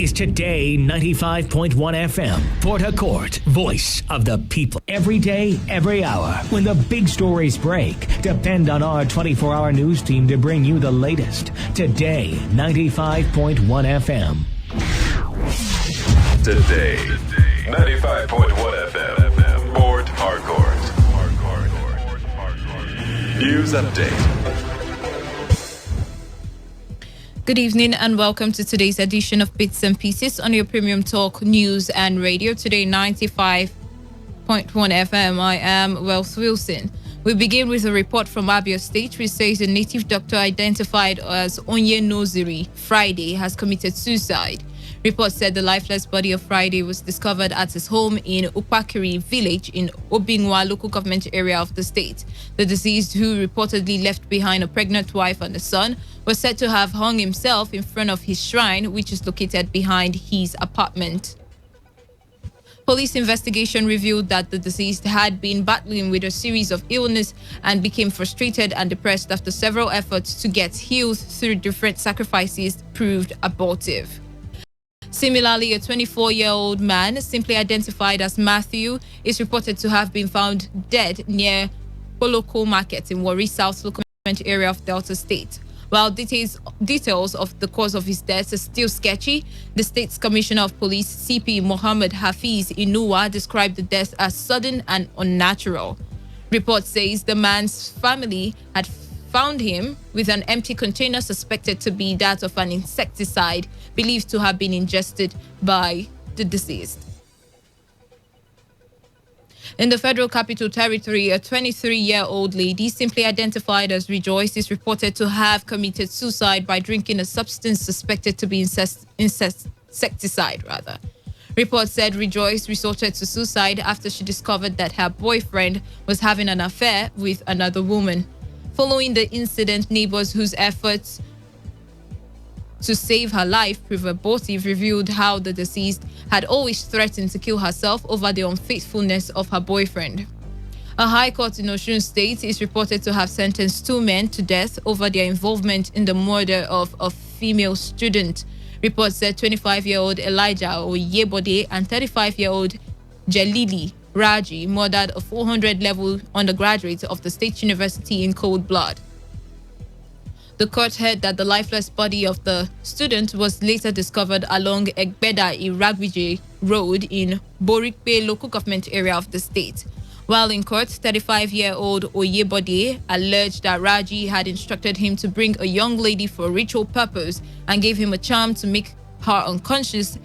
is Today 95.1 FM, Port Harcourt, voice of the people. Every day, every hour, when the big stories break, depend on our 24-hour news team to bring you the latest. Today 95.1 FM. Today 95.1 FM, Port Harcourt. News update. Good evening and welcome to today's edition of Bits and Pieces on your premium talk news and radio. Today 95.1 FM. I am Wealth Wilson. We begin with a report from Abia State, which says a native doctor identified as Onye Noziri Friday has committed suicide. Reports said the lifeless body of Friday was discovered at his home in Upakiri village in Obingwa local government area of the state. The deceased, who reportedly left behind a pregnant wife and a son, was said to have hung himself in front of his shrine, which is located behind his apartment. Police investigation revealed that the deceased had been battling with a series of illness and became frustrated and depressed after several efforts to get healed through different sacrifices proved abortive. Similarly, a 24-year-old man, simply identified as Matthew, is reported to have been found dead near Poloko Market in Warri South local government area of Delta State. While details of the cause of his death are still sketchy, the state's Commissioner of Police, CP Mohammed Hafiz Inuwa, described the death as sudden and unnatural. Report says the man's family had found him with an empty container suspected to be that of an insecticide believed to have been ingested by the deceased. In the Federal Capital Territory, a 23-year-old lady, simply identified as Rejoice, is reported to have committed suicide by drinking a substance suspected to be insecticide. Reports said Rejoice resorted to suicide after she discovered that her boyfriend was having an affair with another woman. Following the incident, neighbors whose efforts to save her life proved abortive revealed how the deceased had always threatened to kill herself over the unfaithfulness of her boyfriend. A high court in Osun State is reported to have sentenced two men to death over their involvement in the murder of a female student. Reports said 25-year-old Elijah Oyebode and 35-year-old Jalili Raji murdered a 400-level undergraduate of the State University in cold blood. The court heard that the lifeless body of the student was later discovered along Egbeda Iragbije Road in Borikpe local government area of the state. While in court, 35-year-old Oyebode alleged that Raji had instructed him to bring a young lady for a ritual purpose and gave him a charm to make her unconscious